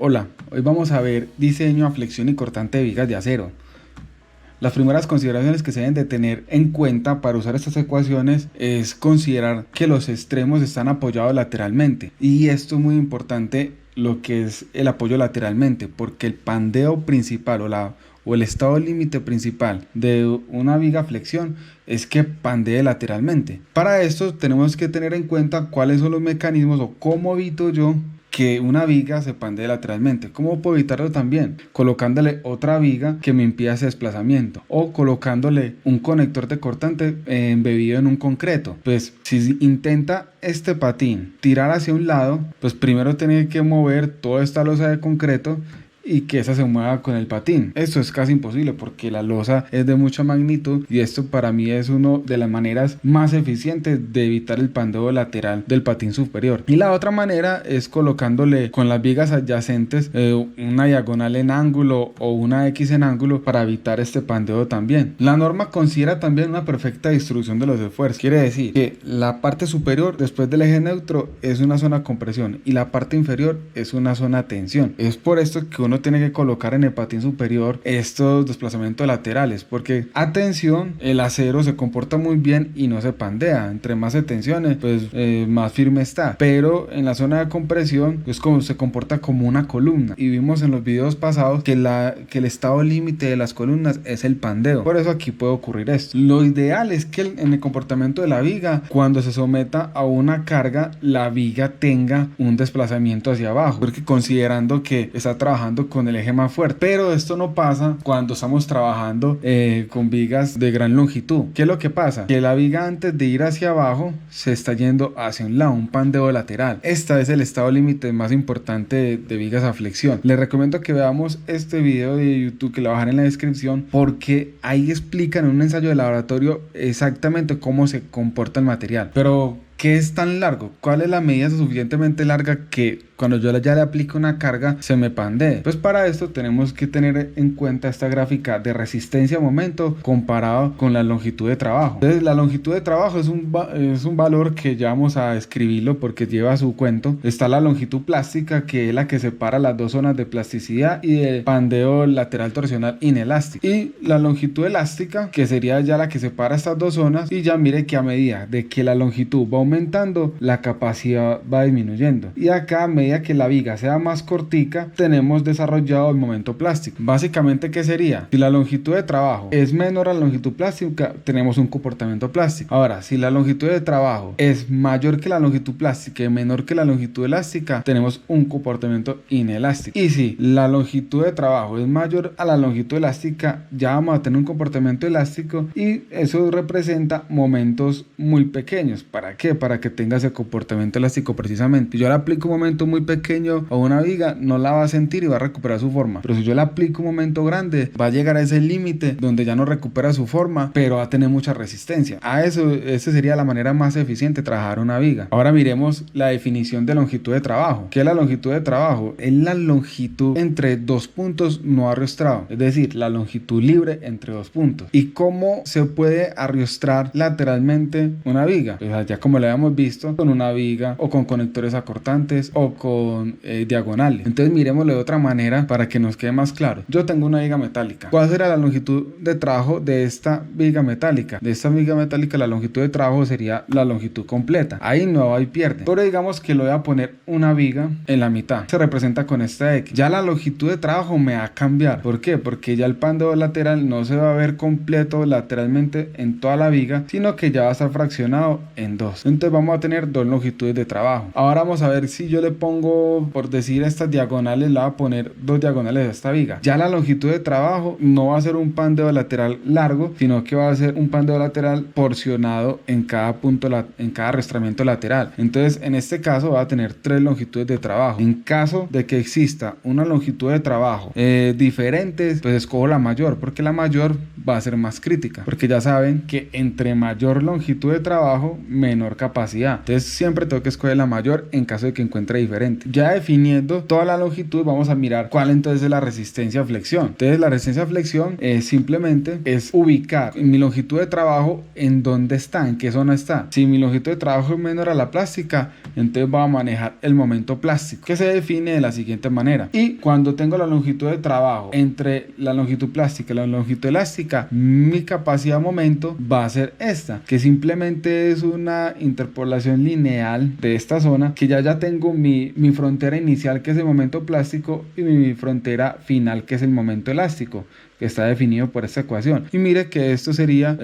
Hola, hoy vamos a ver diseño a flexión y cortante de vigas de acero. Las primeras consideraciones que se deben de tener en cuenta para usar estas ecuaciones es considerar que los extremos están apoyados lateralmente, y esto es muy importante, lo que es el apoyo lateralmente, porque el pandeo principal o el estado límite principal de una viga flexión es que pandee lateralmente. Para esto tenemos que tener en cuenta cuáles son los mecanismos o cómo evito yo que una viga se pandee lateralmente. ¿Cómo puedo evitarlo también? Colocándole otra viga que me impida ese desplazamiento, o colocándole un conector de cortante embebido en un concreto. Pues si intenta este patín tirar hacia un lado, pues primero tiene que mover toda esta losa de concreto y que esa se mueva con el patín. Esto es casi imposible porque la losa es de mucha magnitud, y esto para mí es una de las maneras más eficientes de evitar el pandeo lateral del patín superior. Y la otra manera es colocándole con las vigas adyacentes una diagonal en ángulo o una X en ángulo para evitar este pandeo también. La norma considera también una perfecta distribución de los esfuerzos. Quiere decir que la parte superior después del eje neutro es una zona de compresión y la parte inferior es una zona de tensión. Es por esto que uno tiene que colocar en el patín superior estos desplazamientos laterales, porque a tensión el acero se comporta muy bien y no se pandea. Entre más se tensione, pues más firme está, pero en la zona de compresión es como se comporta como una columna, y vimos en los videos pasados que el estado límite de las columnas es el pandeo. Por eso aquí puede ocurrir esto. Lo ideal es que en el comportamiento de la viga, cuando se someta a una carga, la viga tenga un desplazamiento hacia abajo, porque considerando que está trabajando con el eje más fuerte. Pero esto no pasa cuando estamos trabajando con vigas de gran longitud. ¿Qué es lo que pasa? Que la viga, antes de ir hacia abajo, se está yendo hacia un lado, un pandeo lateral. Este es el estado límite más importante de vigas a flexión. Les recomiendo que veamos este video de YouTube, que lo bajaré en la descripción, porque ahí explican en un ensayo de laboratorio exactamente cómo se comporta el material. Pero ¿qué es tan largo? ¿Cuál es la medida suficientemente larga que cuando yo ya le aplico una carga se me pandee? Pues para esto tenemos que tener en cuenta esta gráfica de resistencia a momento comparado con la longitud de trabajo. Entonces la longitud de trabajo es un valor que ya vamos a escribirlo porque lleva su cuento. Está la longitud plástica, que es la que separa las dos zonas de plasticidad y de pandeo lateral torsional inelástico, y la longitud elástica, que sería ya la que separa estas dos zonas. Y ya mire que a medida de que la longitud va aumentando, la capacidad va disminuyendo, y acá a medida que la viga sea más cortica, tenemos desarrollado el momento plástico. Básicamente, ¿qué sería? Si la longitud de trabajo es menor a la longitud plástica, tenemos un comportamiento plástico. Ahora, si la longitud de trabajo es mayor que la longitud plástica y menor que la longitud elástica, tenemos un comportamiento inelástico. Y si la longitud de trabajo es mayor a la longitud elástica, ya vamos a tener un comportamiento elástico, y eso representa momentos muy pequeños. ¿Para qué? Para que tenga ese comportamiento elástico precisamente. Si yo le aplico un momento muy pequeño a una viga, no la va a sentir y va a recuperar su forma. Pero si yo le aplico un momento grande, va a llegar a ese límite donde ya no recupera su forma, pero va a tener mucha resistencia. Esa sería la manera más eficiente de trabajar una viga. Ahora miremos la definición de longitud de trabajo. ¿Qué es la longitud de trabajo? Es la longitud entre dos puntos no arrostrado, es decir, la longitud libre entre dos puntos. ¿Y cómo se puede arrostrar lateralmente una viga? Pues ya como lo habíamos visto, con una viga o con conectores acortantes o con diagonales. Entonces miremoslo de otra manera para que nos quede más claro. Yo tengo una viga metálica. ¿Cuál será la longitud de trabajo de esta viga metálica? De esta viga metálica, la longitud de trabajo sería la longitud completa. Ahí no hay pierde. Pero digamos que lo voy a poner una viga en la mitad. Se representa con esta X. Ya la longitud de trabajo me va a cambiar. ¿Por qué? Porque ya el pandeo lateral no se va a ver completo lateralmente en toda la viga, sino que ya va a estar fraccionado en dos. Entonces vamos a tener dos longitudes de trabajo. Ahora vamos a ver si yo le pongo, por decir, estas diagonales, le voy a poner dos diagonales a esta viga. Ya la longitud de trabajo no va a ser un pandeo lateral largo, sino que va a ser un pandeo lateral porcionado en cada punto, en cada arrastramiento lateral. Entonces en este caso va a tener tres longitudes de trabajo. En caso de que exista una longitud de trabajo diferentes, pues escojo la mayor, porque la mayor va a ser más crítica, porque ya saben que entre mayor longitud de trabajo, menor capacidad. Entonces siempre tengo que escoger la mayor en caso de que encuentre diferente. Ya definiendo toda la longitud, vamos a mirar cuál entonces es la resistencia a flexión. Entonces la resistencia a flexión simplemente es ubicar mi longitud de trabajo en dónde está, en qué zona está. Si mi longitud de trabajo es menor a la plástica, entonces voy a manejar el momento plástico, que se define de la siguiente manera. Y cuando tengo la longitud de trabajo entre la longitud plástica y la longitud elástica, mi capacidad de momento va a ser esta, que simplemente es una interpolación lineal de esta zona, que ya tengo mi frontera inicial, que es el momento plástico, y mi frontera final, que es el momento elástico, que está definido por esta ecuación. Y mire que esto sería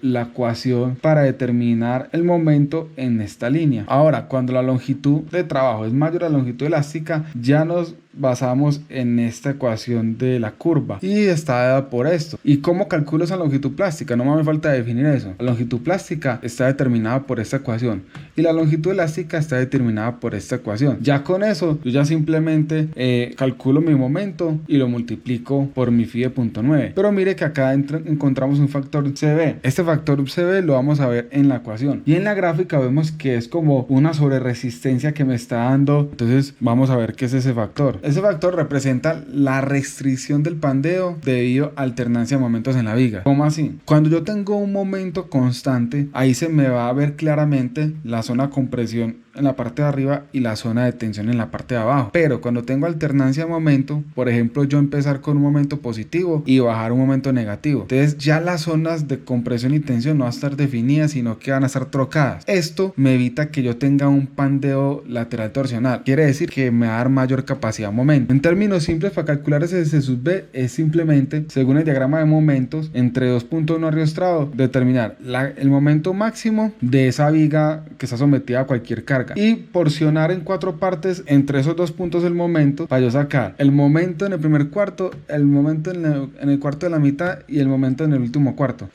la ecuación para determinar el momento en esta línea. Ahora, cuando la longitud de trabajo es mayor a la longitud elástica, ya nos basamos en esta ecuación de la curva y está dada por esto. ¿Y cómo calculo esa longitud plástica? No me falta definir eso. La longitud plástica está determinada por esta ecuación y la longitud elástica está determinada por esta ecuación. Ya con eso, yo ya simplemente calculo mi momento y lo multiplico por mi phi de 0.9. Pero mire que acá encontramos un factor CB. Este factor CB lo vamos a ver en la ecuación. Y en la gráfica vemos que es como una sobreresistencia que me está dando. Entonces vamos a ver qué es ese factor. Ese factor representa la restricción del pandeo debido a alternancia de momentos en la viga. ¿Cómo así? Cuando yo tengo un momento constante, ahí se me va a ver claramente la zona de compresión en la parte de arriba y la zona de tensión en la parte de abajo. Pero cuando tengo alternancia de momento, por ejemplo, yo empezar con un momento positivo y bajar un momento negativo, entonces ya las zonas de compresión y tensión no van a estar definidas, sino que van a estar trocadas. Esto me evita que yo tenga un pandeo lateral torsional. Quiere decir que me va a dar mayor capacidad de momento. En términos simples, para calcular ese S sub B es simplemente, según el diagrama de momentos, entre 2.1 ariostrado, determinar el momento máximo de esa viga que está sometida a cualquier carga y porcionar en 4 partes entre esos 2 puntos el momento para yo sacar el momento en el primer cuarto, el momento en el cuarto de la mitad y el momento en el último cuarto.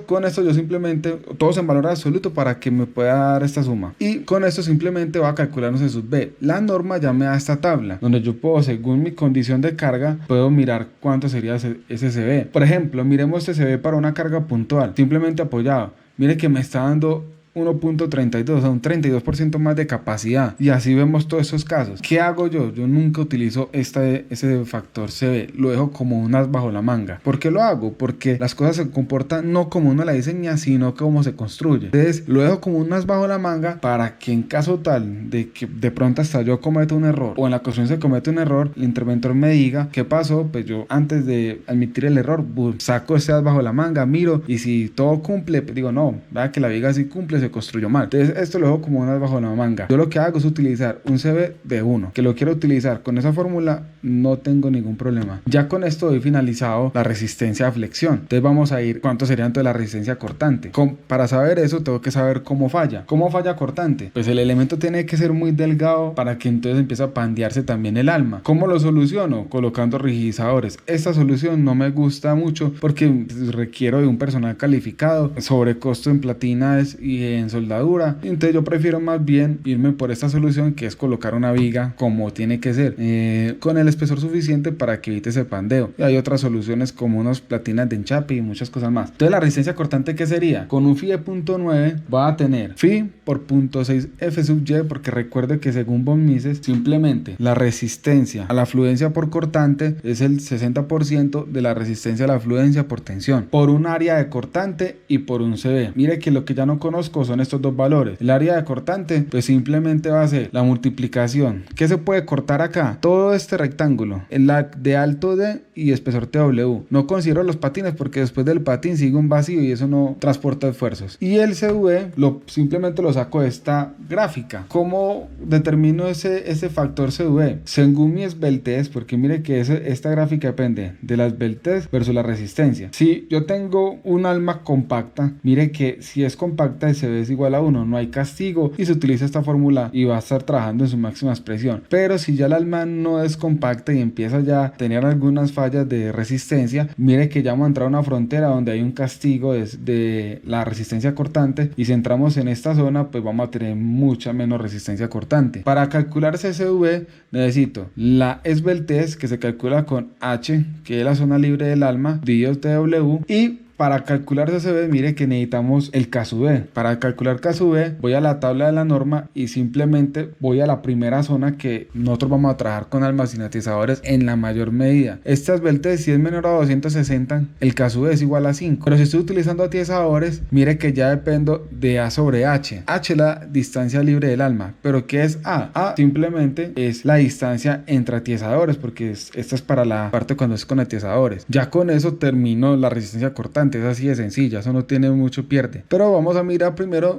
Con esto yo simplemente, todos en valor absoluto para que me pueda dar esta suma, y con esto simplemente voy a calcular un C sub B. La norma ya me da esta tabla donde yo puedo, según mi condición de carga, puedo mirar cuánto sería ese CB. Por ejemplo, miremos este CB para una carga puntual, simplemente apoyado. Mire que me está dando 1.32, o sea, un 32% más de capacidad. Y así vemos todos estos casos. ¿Qué hago yo? Yo nunca utilizo ese factor CB, lo dejo como un as bajo la manga. ¿Por qué lo hago? Porque las cosas se comportan no como uno la diseña, sino como se construye. Entonces lo dejo como un as bajo la manga para que en caso tal de que de pronto hasta yo cometa un error o en la construcción se comete un error, el interventor me diga qué pasó. Pues yo, antes de admitir el error, saco ese as bajo la manga, miro, y si todo cumple, pues digo, no, vea que la viga sí cumple, se construyó mal. Entonces esto lo dejo como una bajo la manga. Yo lo que hago es utilizar un CB de 1, que lo quiero utilizar con esa fórmula, no tengo ningún problema. Ya con esto he finalizado la resistencia a flexión. Entonces vamos a ir cuánto sería entonces la resistencia cortante. Para saber eso tengo que saber cómo falla. ¿Cómo falla cortante? Pues el elemento tiene que ser muy delgado para que entonces empiece a pandearse también el alma. ¿Cómo lo soluciono? Colocando rigidizadores. Esta solución no me gusta mucho porque requiero de un personal calificado, sobrecosto en platinas y en soldadura. Entonces yo prefiero más bien irme por esta solución, que es colocar una viga como tiene que ser, con el espesor suficiente para que evite ese pandeo. Y hay otras soluciones como unas platinas de enchape y muchas cosas más. Entonces la resistencia cortante, ¿qué sería? Con un phi de 0.9 va a tener phi por 0.6 F sub Y, porque recuerde que según von Mises, simplemente la resistencia a la fluencia por cortante es el 60% de la resistencia a la fluencia por tensión, por un área de cortante y por un CB. Mire que lo que ya no conozco son estos dos valores. El área de cortante pues simplemente va a ser la multiplicación. ¿Qué se puede cortar acá? Todo este rectángulo, el de alto D y espesor TW. No considero los patines porque después del patín sigue un vacío y eso no transporta esfuerzos. Y el CV simplemente lo saco de esta gráfica. ¿Cómo determino ese factor CV? Según mi esbeltez, porque mire que esta gráfica depende de la esbeltez versus la resistencia. Si yo tengo un alma compacta, mire que si es compacta el CV es igual a 1, no hay castigo y se utiliza esta fórmula y va a estar trabajando en su máxima expresión. Pero si ya el alma no es compacta y empieza ya a tener algunas fallas de resistencia, mire que ya vamos a entrar a una frontera donde hay un castigo de la resistencia cortante, y si entramos en esta zona pues vamos a tener mucha menos resistencia cortante. Para calcular CSV necesito la esbeltez, que se calcula con H, que es la zona libre del alma, dividido TW, y para calcular CCB, mire que necesitamos el K sub B. Para calcular K sub B, voy a la tabla de la norma y simplemente voy a la primera zona que nosotros vamos a trabajar con almacenatizadores en la mayor medida. Este esbelte, si es menor a 260, el K sub B es igual a 5. Pero si estoy utilizando atiesadores, mire que ya dependo de A sobre H. H es la distancia libre del alma. ¿Pero qué es A? A simplemente es la distancia entre atiesadores, porque esta es para la parte cuando es con atiesadores. Ya con eso termino la resistencia cortante. Es así de sencilla, eso no tiene mucho pierde. Pero vamos a mirar primero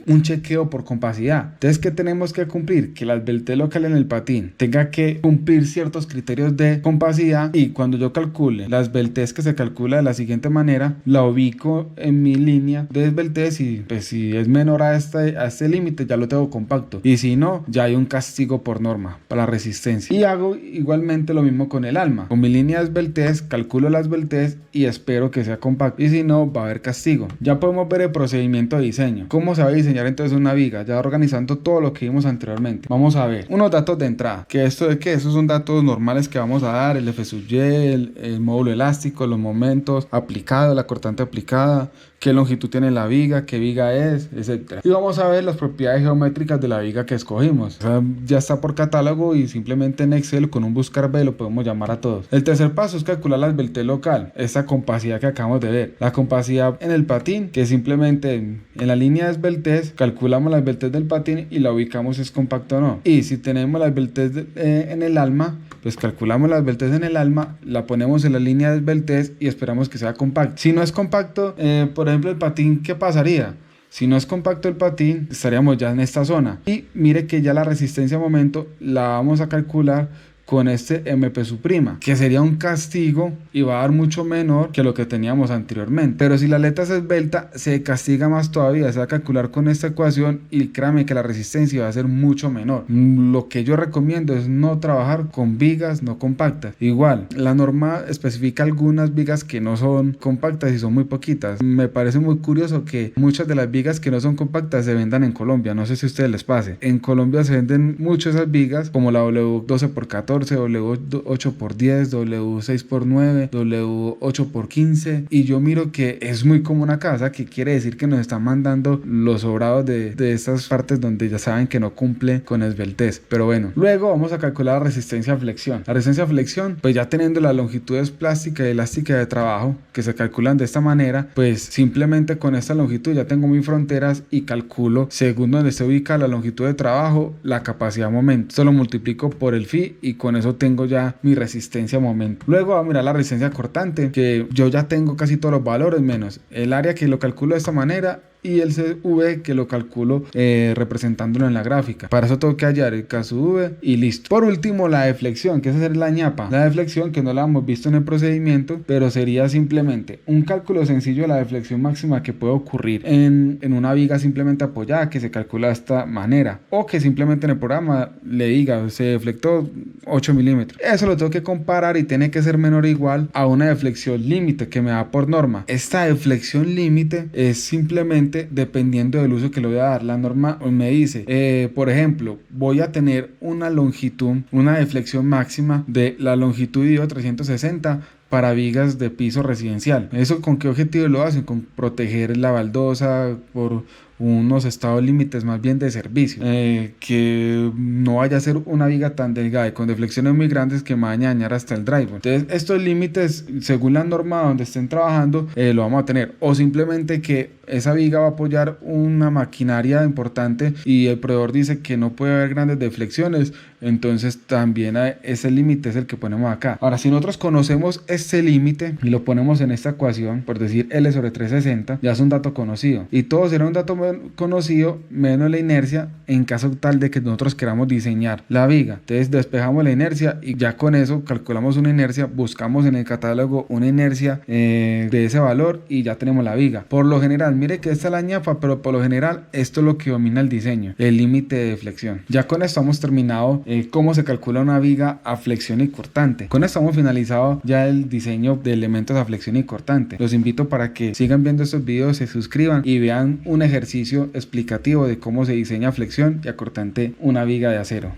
un chequeo por compacidad. Entonces, ¿qué tenemos que cumplir? Que la esbelte local en el patín tenga que cumplir ciertos criterios de compacidad, y cuando yo calcule la esbeltez, que se calcula de la siguiente manera, la ubico en mi línea de esbeltez y pues si es menor a este límite ya lo tengo compacto, y si no ya hay un castigo por norma para la resistencia. Y hago igualmente lo mismo con el alma. Con mi línea de esbeltez calculo la esbeltez y espero que sea compacto, y si no va a haber castigo. Ya podemos ver el procedimiento de diseño. ¿Cómo se va a diseñar entonces una viga? Ya organizando todo lo que vimos anteriormente. Vamos a ver unos datos de entrada. ¿Que esto de qué? Esos son datos normales que vamos a dar: el F sub Y, el módulo elástico, los momentos aplicados, la cortante aplicada, qué longitud tiene la viga, qué viga es, etc. Y vamos a ver las propiedades geométricas de la viga que escogimos. O sea, ya está por catálogo y simplemente en Excel con un buscar B lo podemos llamar a todos. El tercer paso es calcular la esbeltez local, esta compacidad que acabamos de ver. La compacidad en el patín, que simplemente en la línea de esbeltez calculamos la esbeltez del patín y la ubicamos si es compacto o no. Y si tenemos la esbeltez en el alma, pues calculamos la esbeltez en el alma, la ponemos en la línea de esbeltez y esperamos que sea compacto. Si no es compacto, por ejemplo el patín, ¿qué pasaría? Si no es compacto el patín, estaríamos ya en esta zona. Y mire que ya la resistencia a momento la vamos a calcular con este MP sub', que sería un castigo y va a dar mucho menor que lo que teníamos anteriormente. Pero si la aleta es esbelta, se castiga más todavía. Se va a calcular con esta ecuación y créame que la resistencia va a ser mucho menor. Lo que yo recomiendo es no trabajar con vigas no compactas. Igual, la norma especifica algunas vigas que no son compactas y son muy poquitas. Me parece muy curioso que muchas de las vigas que no son compactas se vendan en Colombia. No sé si a ustedes les pase. En Colombia se venden mucho esas vigas, como la W12x14, W8x10, W6x9, W8x15, y yo miro que es muy común acá, que quiere decir que nos están mandando los sobrados de estas partes donde ya saben que no cumple con esbeltez. Pero bueno, luego vamos a calcular la resistencia a flexión. La resistencia a flexión, pues ya teniendo las longitudes plástica y elástica de trabajo que se calculan de esta manera, pues simplemente con esta longitud ya tengo mis fronteras y calculo según donde se ubica la longitud de trabajo la capacidad momento. Esto lo multiplico por el phi y con eso tengo ya mi resistencia a momento. Luego vamos a mirar la resistencia cortante, que yo ya tengo casi todos los valores menos el área, que lo calculo de esta manera, y el CV, que lo calculo representándolo en la gráfica. Para eso tengo que hallar el K sub V y listo. Por último, la deflexión, que esa es la ñapa. La deflexión, que no la hemos visto en el procedimiento, pero sería simplemente un cálculo sencillo de la deflexión máxima que puede ocurrir en una viga simplemente apoyada, que se calcula de esta manera, o que simplemente en el programa le diga se deflectó 8 milímetros. Eso lo tengo que comparar y tiene que ser menor o igual a una deflexión límite que me da por norma. Esta deflexión límite es simplemente dependiendo del uso que le voy a dar. La norma me dice, por ejemplo, voy a tener una longitud, una deflexión máxima de la longitud IO 360 para vigas de piso residencial. ¿Eso con qué objetivo lo hacen? Con proteger la baldosa por unos estados límites más bien de servicio, que no vaya a ser una viga tan delgada y con deflexiones muy grandes que me vaya a dañar hasta el driver. Entonces estos límites, según la norma donde estén trabajando, lo vamos a tener, o simplemente que esa viga va a apoyar una maquinaria importante y el proveedor dice que no puede haber grandes deflexiones, entonces también ese límite es el que ponemos acá. Ahora, si nosotros conocemos este límite y lo ponemos en esta ecuación, por decir L sobre 360, ya es un dato conocido, y todo será un dato conocido menos la inercia en caso tal de que nosotros queramos diseñar la viga. Entonces despejamos la inercia y ya con eso calculamos una inercia, buscamos en el catálogo una inercia de ese valor y ya tenemos la viga. Por lo general, mire que esta es la ñapa, pero por lo general esto es lo que domina el diseño, el límite de deflexión. Ya con esto hemos terminado cómo se calcula una viga a flexión y cortante. Con esto hemos finalizado ya el diseño de elementos a flexión y cortante. Los invito para que sigan viendo estos videos, se suscriban y vean un ejercicio explicativo de cómo se diseña a flexión y a cortante una viga de acero.